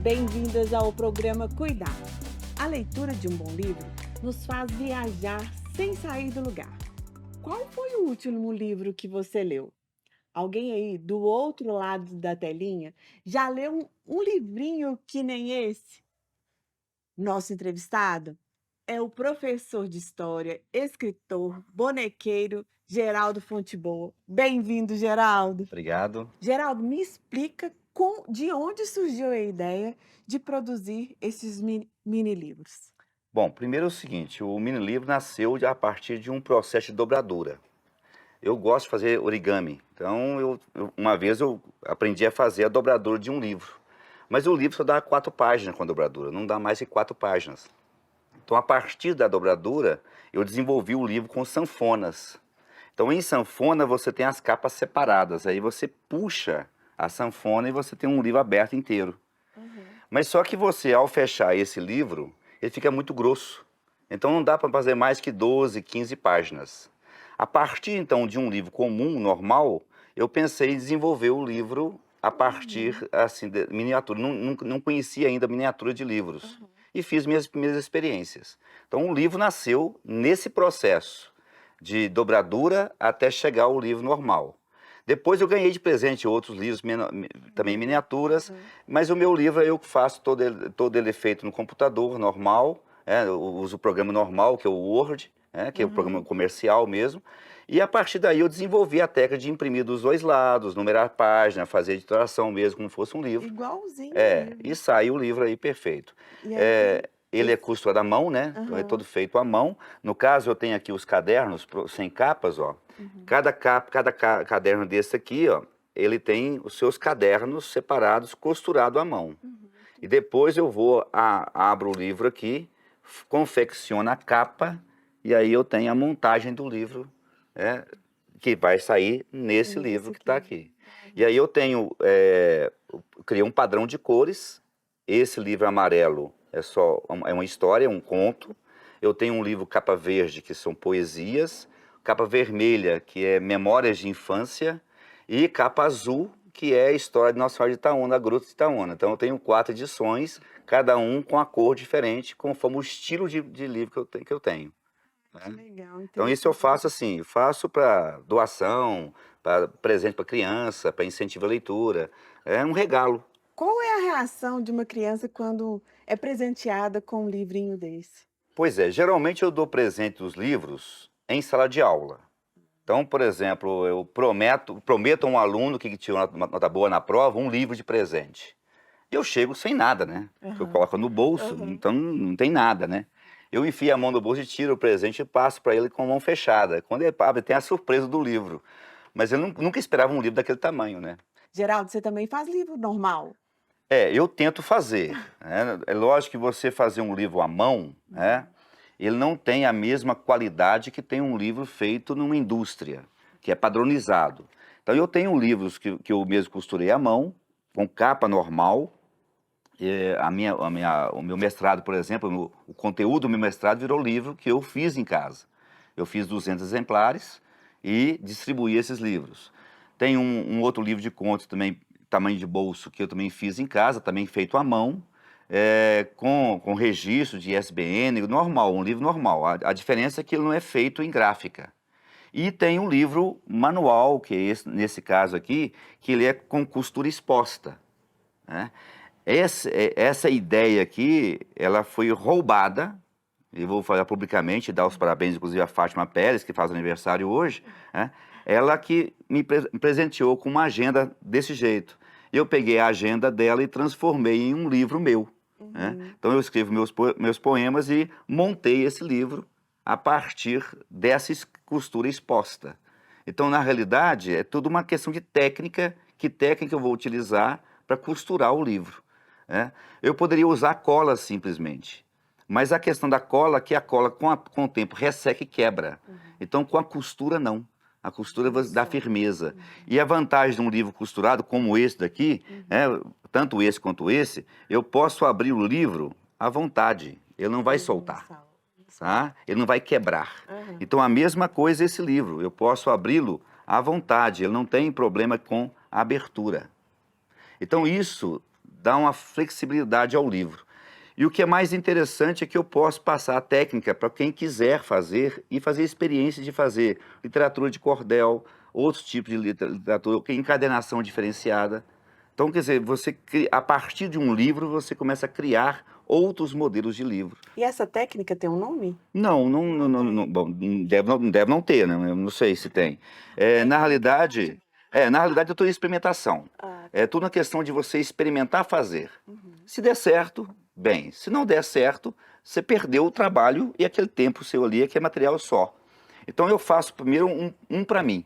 Bem-vindas ao programa Cuidar. A leitura de um bom livro nos faz viajar sem sair do lugar. Qual foi o último livro que você leu? Alguém aí do outro lado da telinha já leu um livrinho que nem esse? Nosso entrevistado é o professor de história, escritor, bonequeiro Geraldo Fonteboa. Bem-vindo, Geraldo. Obrigado. Geraldo, me explica de onde surgiu a ideia de produzir esses mini livros. Bom, primeiro é o seguinte, o mini livro nasceu a partir de um processo de dobradura. Eu gosto de fazer origami, então uma vez eu aprendi a fazer a dobradura de um livro. Mas o livro só dá 4 páginas com a dobradura, não dá mais que 4 páginas. Então, a partir da dobradura, eu desenvolvi o livro com sanfonas. Então, em sanfona, você tem as capas separadas, aí você puxa a sanfona e você tem um livro aberto inteiro. Mas só que você, ao fechar esse livro, ele fica muito grosso. Então não dá para fazer mais que 12, 15 páginas. A partir, então, de um livro comum, normal, eu pensei em desenvolver o livro a partir, assim, de miniatura. Não conhecia ainda miniatura de livros. E fiz minhas primeiras experiências. Então o livro nasceu nesse processo de dobradura até chegar ao livro normal. Depois eu ganhei de presente outros livros, também miniaturas, mas o meu livro eu faço todo ele feito no computador normal, eu uso o programa normal, que é o Word, que é o programa comercial mesmo, e a partir daí eu desenvolvi a técnica de imprimir dos dois lados, numerar a página, fazer editoração mesmo, como fosse um livro. Igualzinho E mesmo. saiu o livro aí perfeito. E aí, Ele é costurado à mão, né? Então é todo feito à mão. No caso, eu tenho aqui os cadernos sem capas, ó. Cada caderno desse aqui, ó, ele tem os seus cadernos separados, costurado à mão. E depois eu abro o livro aqui, confecciono a capa, e aí eu tenho a montagem do livro, que vai sair nesse livro que está aqui. E aí eu criei um padrão de cores. Esse livro amarelo é uma história, um conto. Eu tenho um livro capa verde, que são poesias. Capa vermelha, que é memórias de infância. E capa azul, que é a história de Nossa Senhora de Itaúna, a Gruta de Itaúna. Então eu tenho 4 edições, cada um com a cor diferente, conforme o estilo de livro que eu tenho. que legal, Então isso eu faço assim, faço para doação, para presente para criança, para incentivo à leitura. É um regalo. Qual é a reação de uma criança quando é presenteada com um livrinho desse? Pois é, geralmente eu dou presente dos livros em sala de aula. Então, por exemplo, eu prometo a um aluno que tirou uma nota boa na prova um livro de presente. E eu chego sem nada, né? Eu coloco no bolso, então não tem nada, né? Eu enfio a mão no bolso e tiro o presente e passo para ele com a mão fechada. Quando ele abre, tem a surpresa do livro. Mas eu nunca esperava um livro daquele tamanho, né? Geraldo, você também faz livro normal? Eu tento fazer, né? É lógico que você fazer um livro à mão, né? Ele não tem a mesma qualidade que tem um livro feito numa indústria, que é padronizado. Então eu tenho livros que eu mesmo costurei à mão, com capa normal. O meu mestrado, por exemplo, o conteúdo do meu mestrado virou livro que eu fiz em casa. Eu fiz 200 exemplares e distribuí esses livros. Tem um outro livro de contos também, tamanho de bolso, que eu também fiz em casa, também feito à mão, com registro de ISBN, normal, um livro normal. A diferença é que ele não é feito em gráfica. E tem um livro manual, que é nesse caso aqui, que ele é com costura exposta, né? Essa ideia aqui, ela foi roubada, e vou falar publicamente, dar os parabéns, inclusive, a Fátima Pérez, que faz aniversário hoje, né? Ela que me presenteou com uma agenda desse jeito. Eu peguei a agenda dela e transformei em um livro meu, né? Então eu escrevo meus poemas e montei esse livro a partir dessa costura exposta. Então, na realidade, é tudo uma questão de técnica, que técnica eu vou utilizar para costurar o livro, né? Eu poderia usar cola simplesmente, mas a questão da cola é que a cola com o tempo resseca e quebra. Então com a costura não. A costura dá firmeza. E a vantagem de um livro costurado como esse daqui, tanto esse quanto esse, eu posso abrir o livro à vontade. Ele não vai soltar, tá? Ele não vai quebrar. Então a mesma coisa esse livro. Eu posso abri-lo à vontade. Ele não tem problema com a abertura. Então isso dá uma flexibilidade ao livro. E o que é mais interessante é que eu posso passar a técnica para quem quiser fazer e fazer experiência de fazer literatura de cordel, outros tipos de literatura, encadernação diferenciada. Então, quer dizer, a partir de um livro, você começa a criar outros modelos de livro. E essa técnica tem um nome? Bom, deve não ter, né? Eu não sei se tem. Na realidade, eu estou em experimentação. Ah, É tudo uma questão de você experimentar fazer. Se der certo, bem. Se não der certo, você perdeu o trabalho e aquele tempo seu ali, que é material só. Então eu faço primeiro um para mim.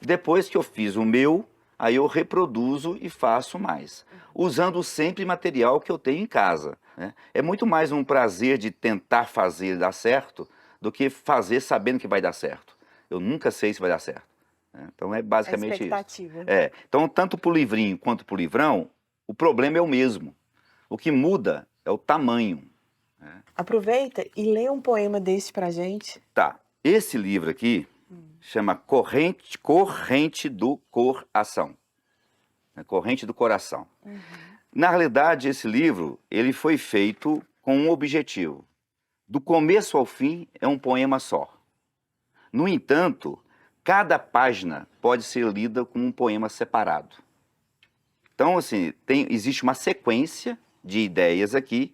Depois que eu fiz o meu, aí eu reproduzo e faço mais, usando sempre material que eu tenho em casa, né? É muito mais um prazer de tentar fazer dar certo do que fazer sabendo que vai dar certo. Eu nunca sei se vai dar certo, né? Então é a basicamente isso. expectativa. Então, tanto para o livrinho quanto para o livrão, o problema é o mesmo. O que muda é o tamanho. Aproveita e lê um poema deste pra gente. Tá, esse livro aqui chama Corrente do Coração. Corrente do Coração. Na realidade, esse livro ele foi feito com um objetivo. Do começo ao fim, é um poema só. No entanto, cada página pode ser lida como um poema separado. Então, assim, existe uma sequência de ideias aqui,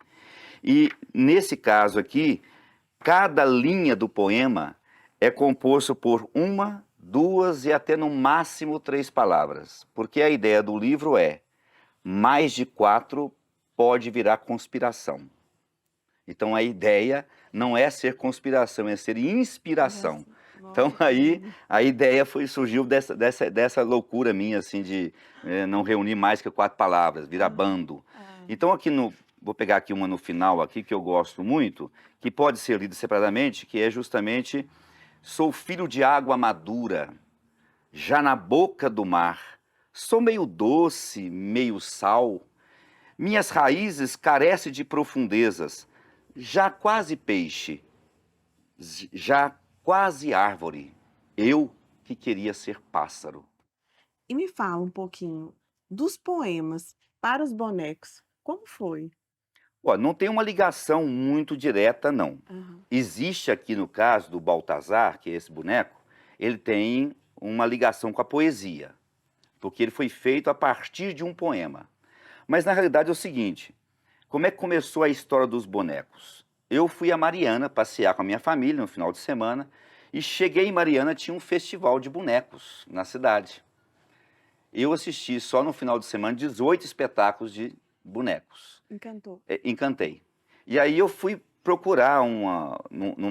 e nesse caso aqui, cada linha do poema é composto por uma, duas e até no máximo 3 palavras, porque a ideia do livro é mais de 4 pode virar conspiração. Então a ideia não é ser conspiração, é ser inspiração. Então aí a ideia surgiu dessa loucura minha assim de não reunir mais que 4 palavras, virar bando. Então aqui vou pegar aqui uma no final aqui que eu gosto muito, que pode ser lida separadamente, que é justamente: sou filho de água madura, já na boca do mar. Sou meio doce, meio sal. Minhas raízes carecem de profundezas. Já quase peixe, já quase árvore. Eu que queria ser pássaro. E me fala um pouquinho dos poemas para os bonecos. Como foi? Ó, não tem uma ligação muito direta, não. Aham. Existe aqui no caso do Baltazar, que é esse boneco, ele tem uma ligação com a poesia, porque ele foi feito a partir de um poema. Mas na realidade é o seguinte: como é que começou a história dos bonecos? Eu fui a Mariana passear com a minha família no final de semana e cheguei em Mariana, tinha um festival de bonecos na cidade. Eu assisti só no final de semana 18 espetáculos de bonecos. Encantou. Encantei. E aí eu fui procurar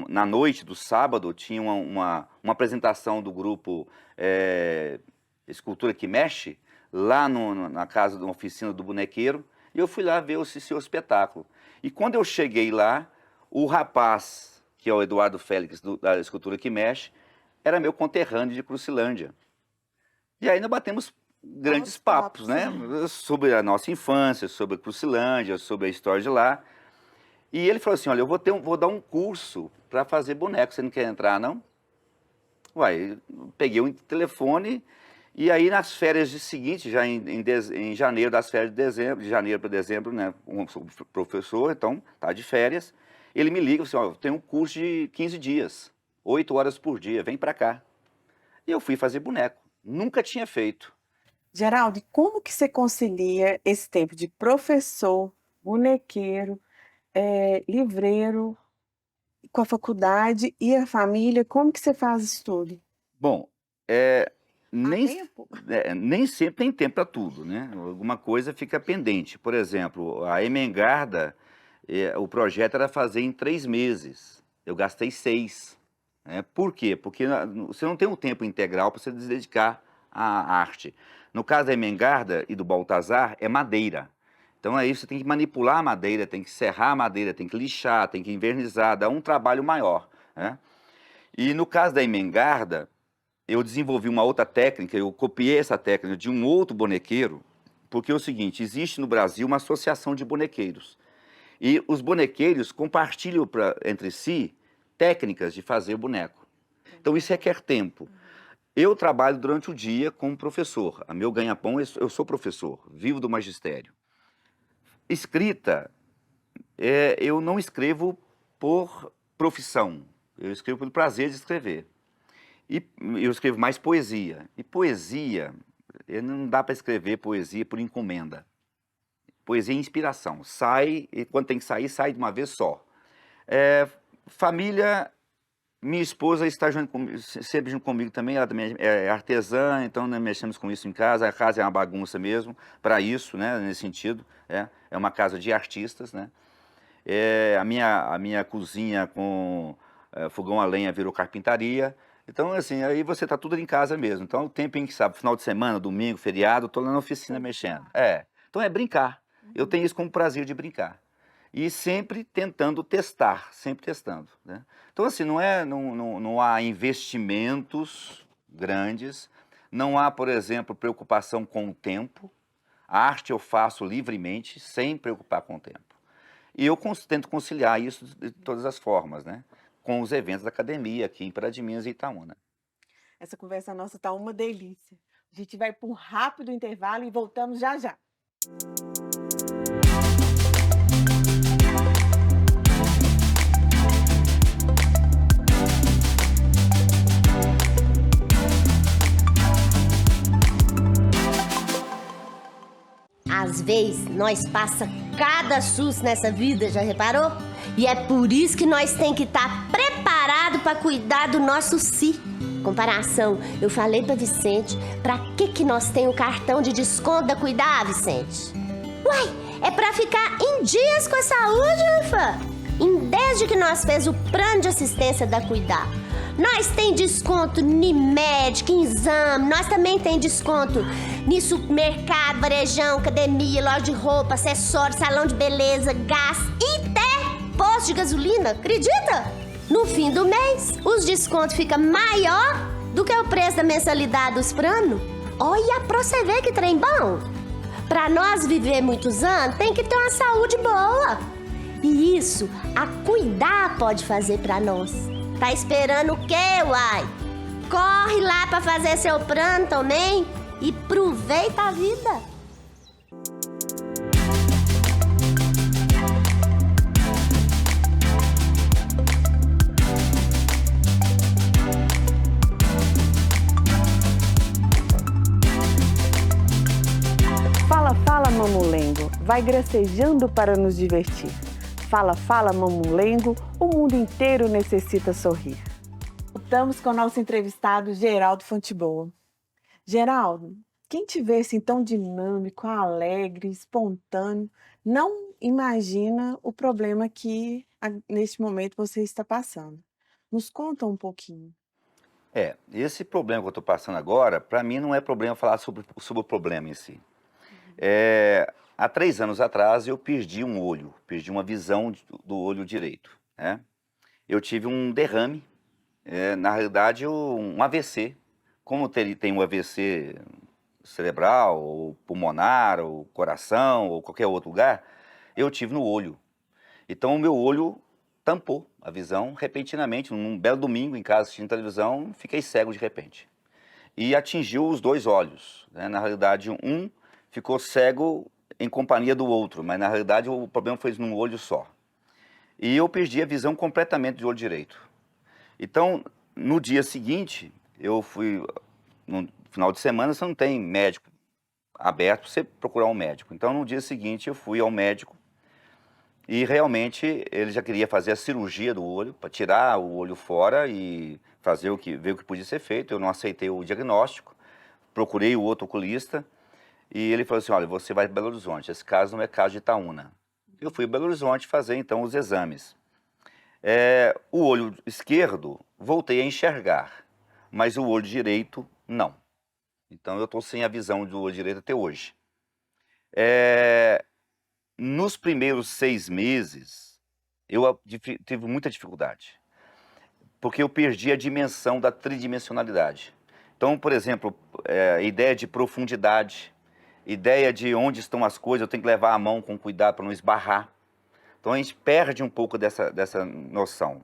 na noite do sábado, tinha uma apresentação do grupo Escultura que Mexe, lá na casa da oficina do bonequeiro, e eu fui lá ver o seu espetáculo. E quando eu cheguei lá, o rapaz, que é o Eduardo Félix, da Escultura que Mexe, era meu conterrâneo de Crucilândia. E aí nós batemos grandes Altos papos, papos. né? Sobre a nossa infância, sobre a Crucilândia, sobre a história de lá. E ele falou assim: olha, eu vou dar um curso para fazer boneco, você não quer entrar, não? Uai, peguei o telefone, e aí nas férias seguintes, já em janeiro, das férias de dezembro, de janeiro para dezembro, né? Sou professor, então tá de férias. Ele me liga assim: ó, eu tenho um curso de 15 dias, 8 horas por dia, vem para cá. E eu fui fazer boneco. Nunca tinha feito. Geraldo, e como que você concilia esse tempo de professor, bonequeiro, livreiro, com a faculdade e a família? Como que você faz isso tudo? Bom, Há nem, tempo? nem sempre tem tempo para tudo, né? Alguma coisa fica pendente. Por exemplo, a Emengarda, o projeto era fazer em 3 meses. Eu gastei 6. Né? Por quê? Porque você não tem um tempo integral para você se dedicar à arte. No caso da Emengarda e do Baltazar, é madeira. Então aí você tem que manipular a madeira, tem que serrar a madeira, tem que lixar, tem que invernizar, dá um trabalho maior, né? E no caso da Emengarda, eu desenvolvi uma outra técnica, eu copiei essa técnica de um outro bonequeiro, porque é o seguinte: existe no Brasil uma associação de bonequeiros. E os bonequeiros compartilham entre si técnicas de fazer boneco. Então isso requer tempo. Eu trabalho durante o dia como professor. A meu ganha-pão, eu sou professor, vivo do magistério. Escrita, eu não escrevo por profissão, eu escrevo pelo prazer de escrever. E eu escrevo mais poesia. E poesia, não dá para escrever poesia por encomenda. Poesia é inspiração. Sai, e quando tem que sair, sai de uma vez só. Família, minha esposa está sempre junto comigo também, ela também é artesã, então nós mexemos com isso em casa. A casa é uma bagunça mesmo, para isso, né, nesse sentido. É uma casa de artistas, né? A minha cozinha com fogão a lenha virou carpintaria. Então, assim, aí você tá tudo em casa mesmo. Então, o tempo em que, sabe, final de semana, domingo, feriado, eu tô lá na oficina mexendo. Então é brincar. Eu tenho isso como prazer de brincar. E sempre tentando testar, sempre testando, né? Então, assim, não há investimentos grandes, não há, por exemplo, preocupação com o tempo. A arte eu faço livremente, sem preocupar com o tempo. E eu tento conciliar isso de todas as formas, né? Com os eventos da academia aqui em Pará de Minas e Itaúna. Essa conversa nossa tá uma delícia. A gente vai para um rápido intervalo e voltamos já já. Às vezes, nós passa cada susto nessa vida, já reparou? E é por isso que nós tem que estar preparado para cuidar do nosso si. Comparação, eu falei para Vicente, para que nós tem o cartão de desconto da Cuidar, Vicente? Uai, é para ficar em dias com a saúde, ufa! Desde que nós fez o plano de assistência da Cuidar, nós tem desconto em médico, em exame, nós também tem desconto em supermercado, varejão, academia, loja de roupa, acessórios, salão de beleza, gás e até posto de gasolina, acredita? No fim do mês, os descontos ficam maior do que o preço da mensalidade dos planos. Olha pra você ver que trem bom. Pra nós viver muitos anos, tem que ter uma saúde boa. E isso, a Cuidar pode fazer pra nós. Tá esperando o quê, uai? Corre lá pra fazer seu plano também e aproveita a vida. Fala, fala, mamulengo, vai gracejando para nos divertir. Fala, fala, mamulengo, o mundo inteiro necessita sorrir. Voltamos com o nosso entrevistado, Geraldo Fonteboa. Geraldo, quem te vê assim tão dinâmico, alegre, espontâneo, não imagina o problema que neste momento você está passando. Nos conta um pouquinho. Esse problema que eu estou passando agora, para mim não é problema falar sobre o problema em si. Há 3 anos atrás eu perdi um olho, perdi uma visão do olho direito, né? Eu tive um derrame, na realidade um AVC. Como tem um AVC cerebral, ou pulmonar, ou coração, ou qualquer outro lugar, eu tive no olho. Então o meu olho tampou a visão repentinamente. Num belo domingo em casa assistindo televisão, fiquei cego de repente. E atingiu os 2 olhos, né? Na realidade, um ficou cego em companhia do outro, mas na realidade o problema foi num olho só. E eu perdi a visão completamente do olho direito. Então, no dia seguinte, eu fui, no final de semana você não tem médico aberto para você procurar um médico. Então, no dia seguinte eu fui ao médico e realmente ele já queria fazer a cirurgia do olho, para tirar o olho fora e ver o que podia ser feito. Eu não aceitei o diagnóstico, procurei o outro oculista e ele falou assim: olha, você vai para Belo Horizonte, esse caso não é caso de Itaúna. Eu fui a Belo Horizonte fazer então os exames. O olho esquerdo voltei a enxergar, mas o olho direito não. Então eu estou sem a visão do olho direito até hoje. Nos primeiros 6 meses, eu tive muita dificuldade, porque eu perdi a dimensão da tridimensionalidade. Então, por exemplo, a ideia de profundidade, ideia de onde estão as coisas, eu tenho que levar a mão com cuidado para não esbarrar. Então a gente perde um pouco dessa noção.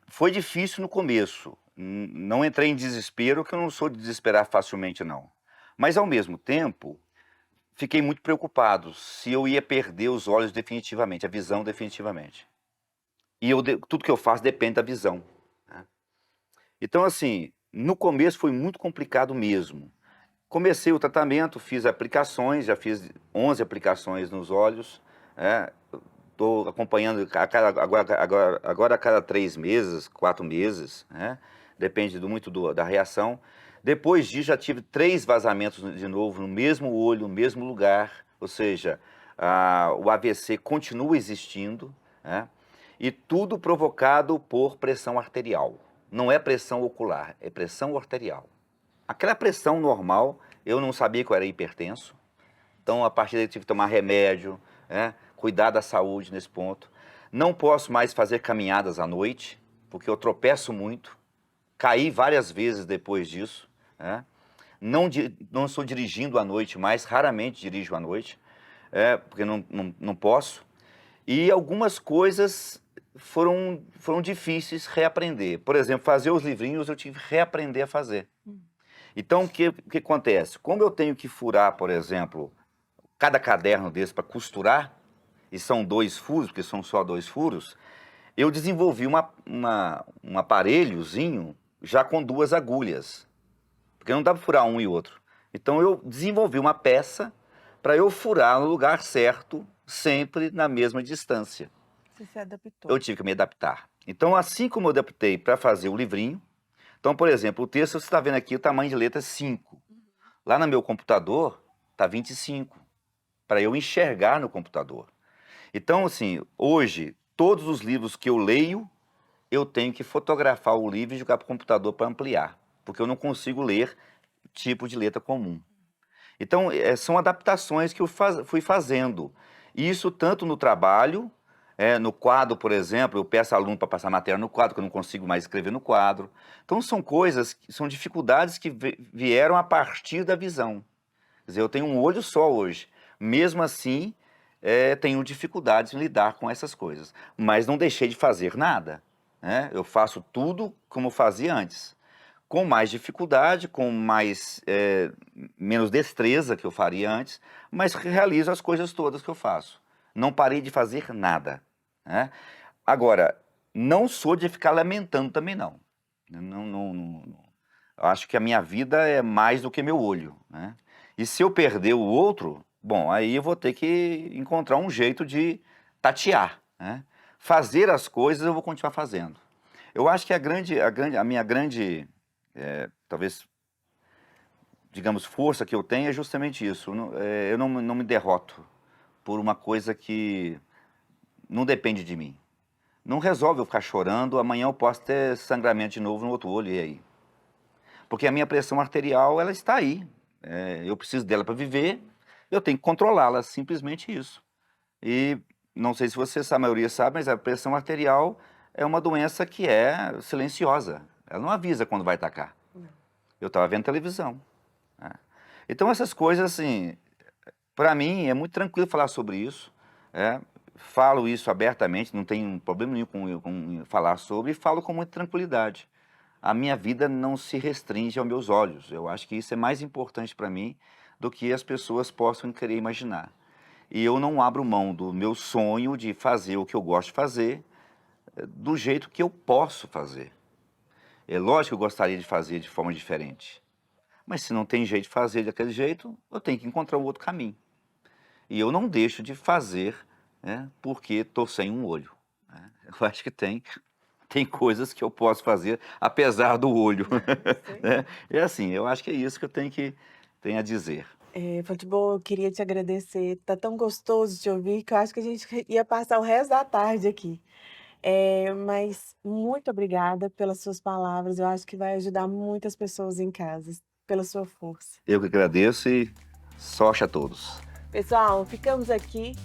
Foi difícil no começo, não entrei em desespero, que eu não sou de desesperar facilmente não. Mas ao mesmo tempo, fiquei muito preocupado se eu ia perder os olhos definitivamente, a visão definitivamente. E tudo que eu faço depende da visão, né? Então, assim, no começo foi muito complicado mesmo. Comecei o tratamento, fiz aplicações, já fiz 11 aplicações nos olhos, né? Estou acompanhando agora a cada 3 meses, 4 meses, né? Depende muito da reação. Depois disso, já tive 3 vazamentos de novo, no mesmo olho, no mesmo lugar, ou seja, o AVC continua existindo, né? E tudo provocado por pressão arterial. Não é pressão ocular, é pressão arterial. Aquela pressão normal, eu não sabia que eu era hipertenso, então a partir daí tive que tomar remédio, né? Cuidar da saúde nesse ponto. Não posso mais fazer caminhadas à noite, porque eu tropeço muito, caí várias vezes depois disso, né? Não estou dirigindo à noite mais, raramente dirijo à noite, porque não posso. E algumas coisas foram difíceis reaprender. Por exemplo, fazer os livrinhos eu tive que reaprender a fazer. Então, o que acontece? Como eu tenho que furar, por exemplo, cada caderno desse para costurar, e são 2 furos, porque são só 2 furos, eu desenvolvi um aparelhozinho já com 2 agulhas, porque não dá para furar um e outro. Então, eu desenvolvi uma peça para eu furar no lugar certo, sempre na mesma distância. Você se adaptou. Eu tive que me adaptar. Então, assim como eu adaptei para fazer o livrinho, então, por exemplo, o texto, você está vendo aqui o tamanho de letra 5. Lá no meu computador, está 25, para eu enxergar no computador. Então, assim, hoje, todos os livros que eu leio, eu tenho que fotografar o livro e jogar para o computador para ampliar, porque eu não consigo ler tipo de letra comum. Então, são adaptações que eu fui fazendo. Isso tanto no trabalho, no quadro, por exemplo, eu peço aluno para passar matéria no quadro, que eu não consigo mais escrever no quadro. Então, são coisas, são dificuldades que vieram a partir da visão. Quer dizer, eu tenho um olho só hoje. Mesmo assim, tenho dificuldades em lidar com essas coisas. Mas não deixei de fazer nada, né? Eu faço tudo como fazia antes. Com mais dificuldade, com menos destreza que eu faria antes, mas realizo as coisas todas que eu faço. Não parei de fazer nada, né? Agora, não sou de ficar lamentando também, não. Eu acho que a minha vida é mais do que meu olho, né? E se eu perder o outro, bom, aí eu vou ter que encontrar um jeito de tatear, né? Fazer as coisas eu vou continuar fazendo. Eu acho que a minha grande, talvez, digamos, força que eu tenho é justamente isso. Eu não me derroto por uma coisa que não depende de mim. Não resolve eu ficar chorando, amanhã eu posso ter sangramento de novo no outro olho, e aí? Porque a minha pressão arterial, ela está aí. Eu preciso dela para viver, eu tenho que controlá-la, simplesmente isso. E não sei se vocês, a maioria sabe, mas a pressão arterial é uma doença que é silenciosa. Ela não avisa quando vai atacar. Eu estava vendo televisão, né? Então, essas coisas, assim, para mim, é muito tranquilo falar sobre isso. Falo isso abertamente, não tenho problema nenhum com falar sobre, e falo com muita tranquilidade. A minha vida não se restringe aos meus olhos. Eu acho que isso é mais importante para mim do que as pessoas possam querer imaginar. E eu não abro mão do meu sonho de fazer o que eu gosto de fazer, do jeito que eu posso fazer. É lógico que eu gostaria de fazer de forma diferente. Mas se não tem jeito de fazer daquele jeito, eu tenho que encontrar um outro caminho. E eu não deixo de fazer, né, porque estou sem um olho, né? Eu acho que tem coisas que eu posso fazer apesar do olho, né? E assim, eu acho que é isso que eu tenho a dizer. Futebol, eu queria te agradecer. Tá tão gostoso te ouvir que eu acho que a gente ia passar o resto da tarde aqui. Mas muito obrigada pelas suas palavras. Eu acho que vai ajudar muitas pessoas em casa, pela sua força. Eu que agradeço e sorte a todos. Pessoal, ficamos aqui.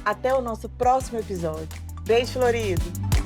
Até o nosso próximo episódio. Beijo, Florido!